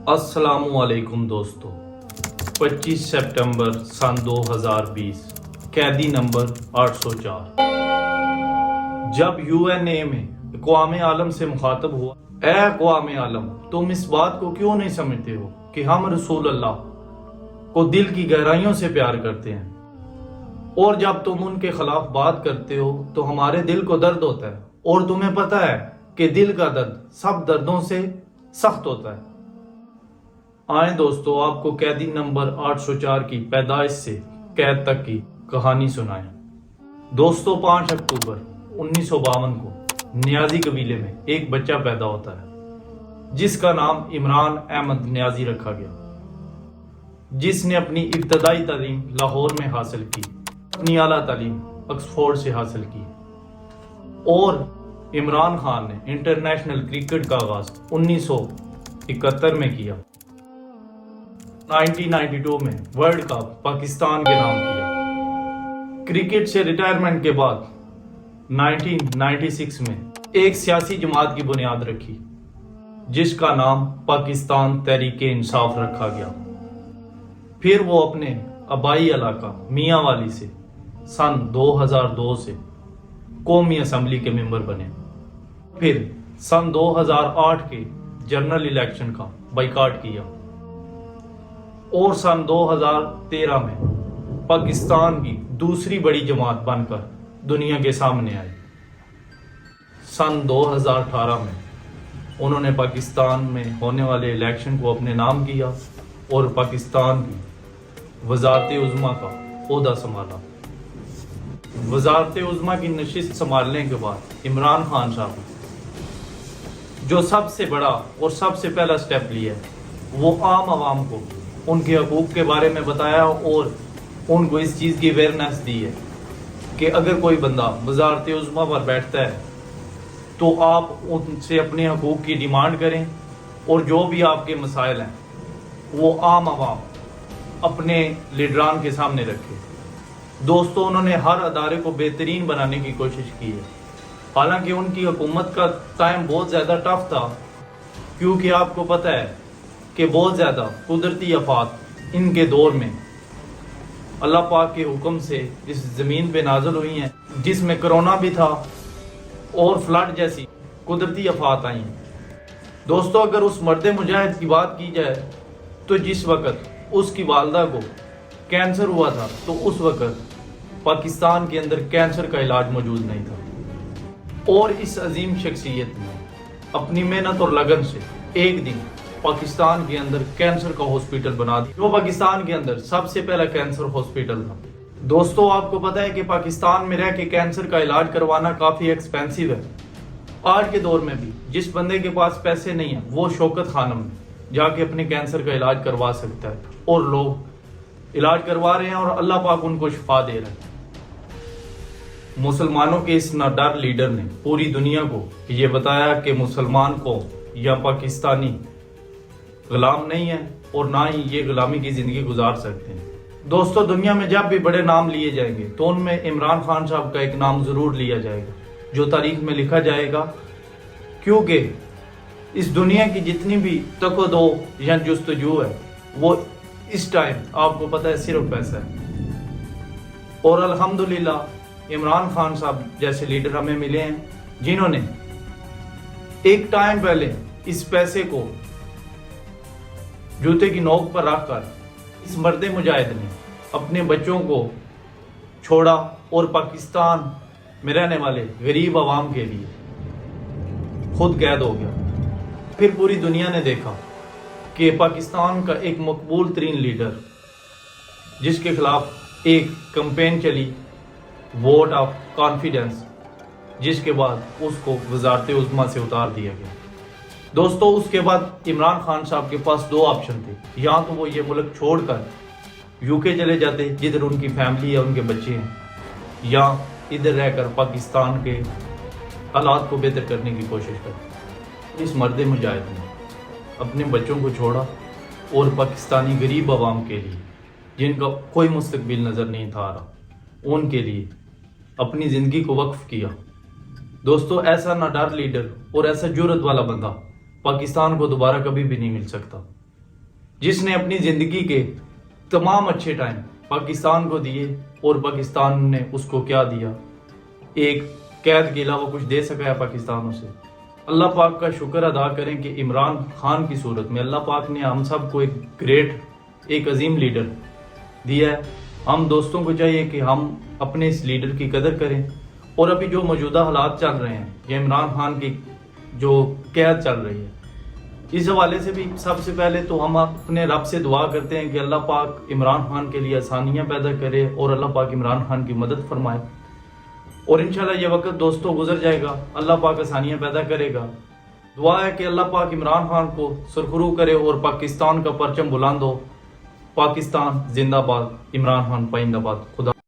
السلام علیکم دوستو، 25 سپٹمبر سن 2020، قیدی نمبر 804۔ جب UN میں اقوام عالم سے مخاطب ہوا، اے اقوام عالم، تم اس بات کو کیوں نہیں سمجھتے ہو کہ ہم رسول اللہ کو دل کی گہرائیوں سے پیار کرتے ہیں، اور جب تم ان کے خلاف بات کرتے ہو تو ہمارے دل کو درد ہوتا ہے، اور تمہیں پتہ ہے کہ دل کا درد سب دردوں سے سخت ہوتا ہے۔ آئیں دوستو، آپ کو قیدی نمبر 804 کی پیدائش سے قید تک کی کہانی سنائیں۔ دوستو، 5 اکتوبر 1952 کو نیازی قبیلے میں ایک بچہ پیدا ہوتا ہے جس کا نام عمران احمد نیازی رکھا گیا، جس نے اپنی ابتدائی تعلیم لاہور میں حاصل کی، اپنی اعلیٰ تعلیم آکسفورڈ سے حاصل کی، اور عمران خان نے انٹرنیشنل کرکٹ کا آغاز 1971 میں کیا۔ 1992 میں ورلڈ کپ پاکستان کے نام کیا۔ کرکٹ سے ریٹائرمنٹ کے بعد 1996 میں ایک سیاسی جماعت کی بنیاد رکھی جس کا نام پاکستان تحریک انصاف رکھا گیا۔ پھر وہ اپنے آبائی علاقہ میاں والی سے سن 2002 سے قومی اسمبلی کے ممبر بنے۔ پھر سن 2008 کے جنرل الیکشن کا بائیکاٹ کیا، اور سن 2013 میں پاکستان کی دوسری بڑی جماعت بن کر دنیا کے سامنے آئی۔ سن 2018 میں انہوں نے پاکستان میں ہونے والے الیکشن کو اپنے نام کیا اور پاکستان کی وزارت عظمیٰ کا عہدہ سنبھالا۔ وزارت عظمیٰ کی نشست سنبھالنے کے بعد عمران خان صاحب جو سب سے بڑا اور سب سے پہلا سٹیپ لیا وہ عام عوام کو ان کے حقوق کے بارے میں بتایا اور ان کو اس چیز کی اویئرنیس دی ہے کہ اگر کوئی بندہ وزارت عظمیٰ پر بیٹھتا ہے تو آپ ان سے اپنے حقوق کی ڈیمانڈ کریں، اور جو بھی آپ کے مسائل ہیں وہ عام عوام اپنے لیڈران کے سامنے رکھے۔ دوستو، انہوں نے ہر ادارے کو بہترین بنانے کی کوشش کی ہے، حالانکہ ان کی حکومت کا ٹائم بہت زیادہ ٹف تھا، کیونکہ آپ کو پتہ ہے کہ بہت زیادہ قدرتی آفات ان کے دور میں اللہ پاک کے حکم سے اس زمین پہ نازل ہوئی ہیں، جس میں کرونا بھی تھا اور فلڈ جیسی قدرتی آفات آئی ہیں۔ دوستو، اگر اس مرد مجاہد کی بات کی جائے تو جس وقت اس کی والدہ کو کینسر ہوا تھا تو اس وقت پاکستان کے اندر کینسر کا علاج موجود نہیں تھا، اور اس عظیم شخصیت نے اپنی محنت اور لگن سے ایک دن پاکستان کے اندر کینسر کا ہاسپٹل بنا دیا، جو پاکستان کے اندر سب سے پہلا کینسر ہاسپٹل تھا۔ دوستو، آپ کو پتہ ہے کہ پاکستان میں رہ کے کینسر کا علاج کروانا کافی ایکسپینسیو ہے۔ آج کے دور میں بھی جس بندے کے پاس پیسے نہیں ہیں وہ شوکت خانم میں جا کے اپنے کینسر کا علاج کروا سکتا ہے، اور لوگ علاج کروا رہے ہیں اور اللہ پاک ان کو شفا دے رہے ہیں۔ مسلمانوں کے اس ناڈر لیڈر نے پوری دنیا کو یہ بتایا کہ مسلمان کو یا پاکستانی غلام نہیں ہے، اور نہ ہی یہ غلامی کی زندگی گزار سکتے ہیں۔ دوستو، دنیا میں جب بھی بڑے نام لیے جائیں گے تو ان میں عمران خان صاحب کا ایک نام ضرور لیا جائے گا، جو تاریخ میں لکھا جائے گا، کیونکہ اس دنیا کی جتنی بھی تک و دو یا جستجو ہے وہ اس ٹائم آپ کو پتہ ہے صرف پیسہ ہے، اور الحمدللہ عمران خان صاحب جیسے لیڈر ہمیں ملے ہیں جنہوں نے ایک ٹائم پہلے اس پیسے کو جوتے کی نوک پر رکھ کر اس مرد مجاہد نے اپنے بچوں کو چھوڑا اور پاکستان میں رہنے والے غریب عوام کے لیے خود قید ہو گیا۔ پھر پوری دنیا نے دیکھا کہ پاکستان کا ایک مقبول ترین لیڈر جس کے خلاف ایک کمپین چلی، ووٹ آف کانفیڈنس، جس کے بعد اس کو وزارت عظمیٰ سے اتار دیا گیا۔ دوستو، اس کے بعد عمران خان صاحب کے پاس 2 آپشن تھے، یا تو وہ یہ ملک چھوڑ کر UK چلے جاتے جدھر ان کی فیملی ہے، ان کے بچے ہیں، یا ادھر رہ کر پاکستان کے حالات کو بہتر کرنے کی کوشش کرتے۔ اس مرد مجاہد نے اپنے بچوں کو چھوڑا اور پاکستانی غریب عوام کے لیے جن کا کوئی مستقبل نظر نہیں تھا آ رہا، ان کے لیے اپنی زندگی کو وقف کیا۔ دوستو، ایسا ناڈر لیڈر اور ایسا جرأت والا بندہ پاکستان کو دوبارہ کبھی بھی نہیں مل سکتا۔ جس نے اپنی زندگی کے تمام اچھے ٹائم پاکستان کو دیے اور پاکستان نے اس کو کیا دیا، ایک قید کے علاوہ کچھ دے سکا ہے پاکستان اسے۔ اللہ پاک کا شکر ادا کریں کہ عمران خان کی صورت میں اللہ پاک نے ہم سب کو ایک عظیم لیڈر دیا ہے۔ ہم دوستوں کو چاہیے کہ ہم اپنے اس لیڈر کی قدر کریں، اور ابھی جو موجودہ حالات چل رہے ہیں، یہ عمران خان کی جو قید چل رہی ہے، اس حوالے سے بھی سب سے پہلے تو ہم اپنے رب سے دعا کرتے ہیں کہ اللہ پاک عمران خان کے لیے آسانیاں پیدا کرے اور اللہ پاک عمران خان کی مدد فرمائے، اور انشاءاللہ یہ وقت دوستوں گزر جائے گا، اللہ پاک آسانیاں پیدا کرے گا۔ دعا ہے کہ اللہ پاک عمران خان کو سرخرو کرے اور پاکستان کا پرچم بلند ہو۔ پاکستان زندہ باد، عمران خان پائندہ باد۔ خدا